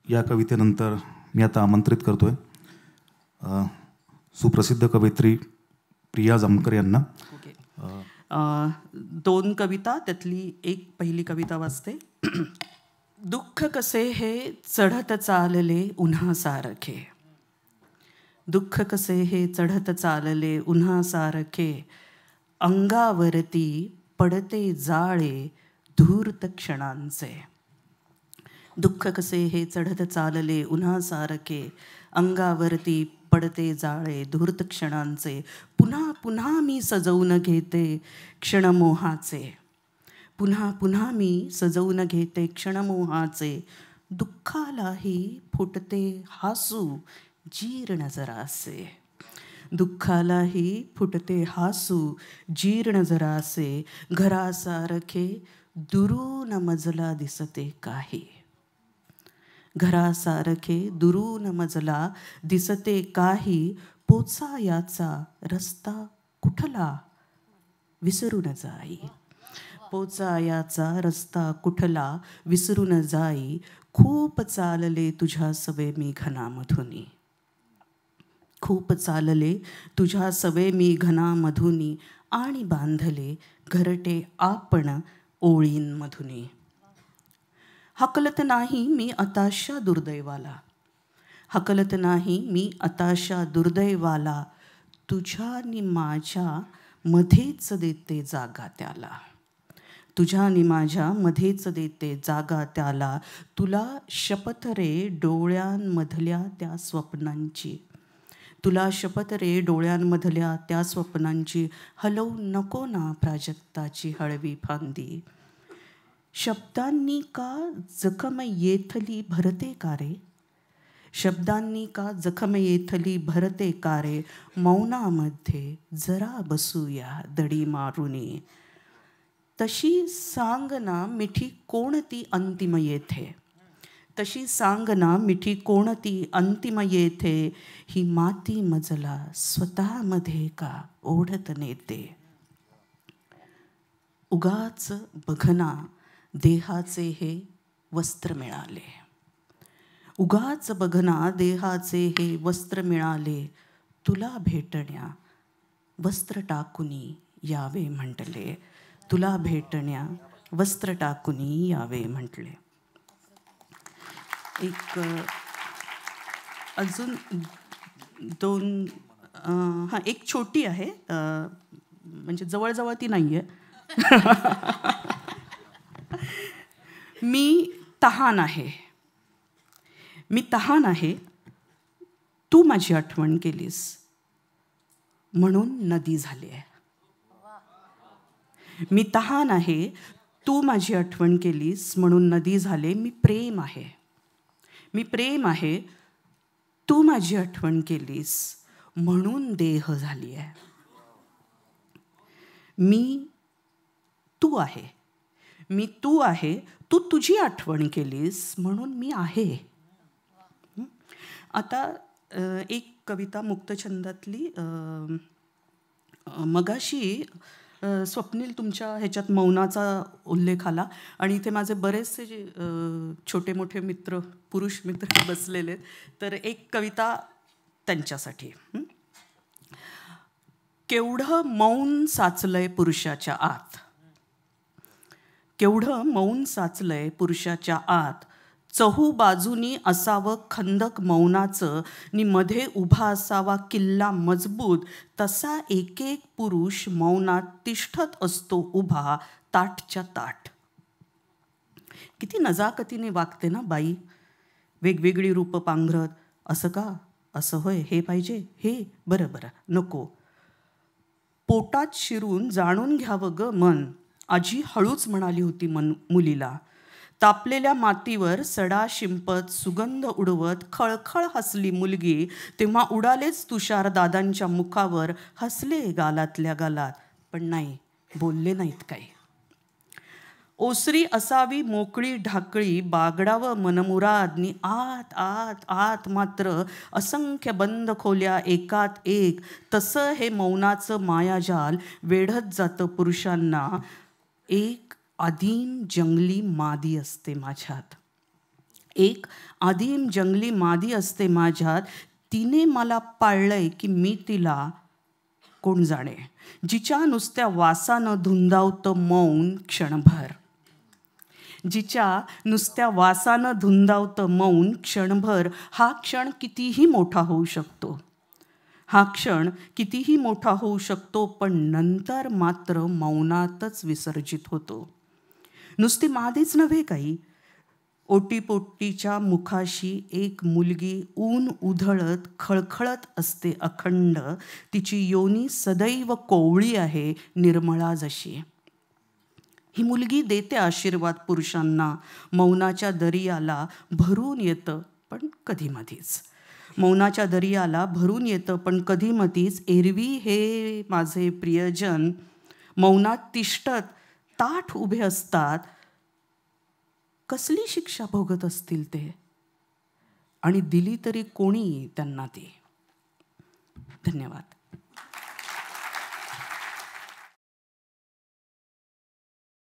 या कवितेनंतर मी आता आमंत्रित करतोय सुप्रसिद्ध कवयित्री प्रिया जामकर यांना. दोन कविता, त्यातली एक पहिली कविता वाचते. दुःख कसे हे चढत चालले उन्हा सारखे, दुःख कसे हे चढत चालले उन्हा सारखे, अंगावरती पडते जाळे धूर्त क्षणांचे. दुःख कसे हे चढत चालले उन्हा सारखे, अंगावरती पडते जाळे धूर्त क्षणांचे. पुन्हा पुन्हा मी सजवून घेते क्षणमोहाचे, पुन्हा पुन्हा मी सजवून घेते क्षणमोहाचे. दुःखालाही फुटते हासू जीर्ण जरासे, दुःखालाही फुटते हासू जीर्ण जरासे. घरासारखे दुरून मजला दिसते काही, घरासारखे दुरून मजला दिसते काही. पोचा याचा रस्ता कुठला विसरून जाई, पोचा याचा रस्ता कुठला विसरून जाई. खूप चालले तुझ्या सवे मी घनामधुनी, खूप चालले तुझ्या सवे मी घनामधुनी. आणि बांधले घरटे आपण ओळींमधुनी. हकलत नाही मी अताशा दुर्दैवाला, हकलत नाही मी अताशा दुर्दैवाला. तुझ्या आणि माझ्या मध्येच देते जागा त्याला, तुझ्या आणि माझ्या मध्येच देते जागा त्याला. तुला शपथ रे डोळ्यांमधल्या त्या स्वप्नांची, तुला शपथ रे डोळ्यांमधल्या त्या स्वप्नांची. हलवू नको ना प्राजक्ताची हळवी फांदी, शब्दांनी का जखम येथली भरते का रे, शब्दांनी का जखम येथली भरते का रे. मौनामध्ये जरा बसूया दडी मारुनी, तशी सांग ना मिठी कोणती अंतिम येथे, तशी सांग ना मिठी कोणती अंतिम येथे. ही माती मजला स्वतःमध्ये का ओढत नेते. उगाच बघना देहाचे हे वस्त्र मिळाले, उगाच बघना देहाचे हे वस्त्र मिळाले. तुला भेटण्या वस्त्र टाकुनी यावे म्हटले, तुला भेटण्या वस्त्र टाकुनी यावे म्हटले. एक अजून दोन, हां एक छोटी आहे, म्हणजे जवळजवळ ती नाही आहे. मी तहान आहे, मी तहान आहे, तू माझी आठवण केलीस म्हणून नदी झाली आहे. मी तहान आहे, तू माझी आठवण केलीस म्हणून नदी झाले. मी प्रेम आहे, मी प्रेम आहे, तू माझी आठवण केलीस म्हणून देह झाली आहे. मी तू आहे, मी तू आहे, तू तुझी आठवण केलीस म्हणून मी आहे. आता एक कविता मुक्तछंदातली. मगाशी स्वप्नील तुमच्या ह्याच्यात मौनाचा उल्लेख आला आणि इथे माझे बरेचसे जे छोटे मोठे मित्र, पुरुष मित्र बसलेले, तर एक कविता त्यांच्यासाठी. केवढं मौन साचलंय पुरुषाच्या आत, केवढं मौन साचलंय पुरुषाच्या आत. चहू बाजूनी असावं खंदक मौनाचं, नि मध्ये उभा असावा किल्ला मजबूत. तसा एक एक पुरुष मौनात तिष्ठत असतो उभा ताटच्या ताट. किती नजाकतीने वागते ना बाई, वेगवेगळी रूपं पांघरत. असं का, असं होय, हे पाहिजे, हे बरं बरं नको. पोटात शिरून जाणून घ्यावं ग मन, आजी हळूच म्हणाली होती मुलीला. तापलेल्या मातीवर सडा शिंपत सुगंध उडवत खळखळ हसली मुलगी. तेव्हा उडालेच तुषार दादांच्या मुखावर, हसले गालातल्या गालात, पण नाही बोलले नाहीत काही. ओसरी असावी मोकळी ढाकळी, बागडावं मनमुरादनी आत आत आत मात्र असंख्य बंद खोल्या एकात एक. तसं हे मौनाचं मायाजाल वेढत जातं पुरुषांना. एक आदीम जंगली मादी असते माझ्यात, एक आदिम जंगली मादी असते माझ्यात, तिने मला पाळलंय की मी तिला कोण जाणे, जिच्या नुसत्या वासानं धुंदावतं मौन क्षणभर, जिच्या नुसत्या वासानं धुंदावतं मौन क्षणभर. हा क्षण कितीही मोठा होऊ शकतो, हा क्षण कितीही मोठा होऊ शकतो, पण नंतर मात्र मौनातच विसर्जित होतो. नुसती मादीच नव्हे काही, ओटीपोटीच्या मुखाशी एक मुलगी ऊन उधळत खळखळत असते अखंड. तिची योनी सदैव कोवळी आहे, निर्मळा जशी. ही मुलगी देते आशीर्वाद पुरुषांना. मौनाच्या दरियाला भरून येतं पण कधीमधीच, मौनाच्या दरियाला भरून येतं पण कधीमधीच. एरवी हे माझे प्रियजन मौनात तिष्ठत ताठ उभे असतात. कसली शिक्षा भोगत असतील ते, आणि दिली तरी कोणी त्यांना ती. धन्यवाद.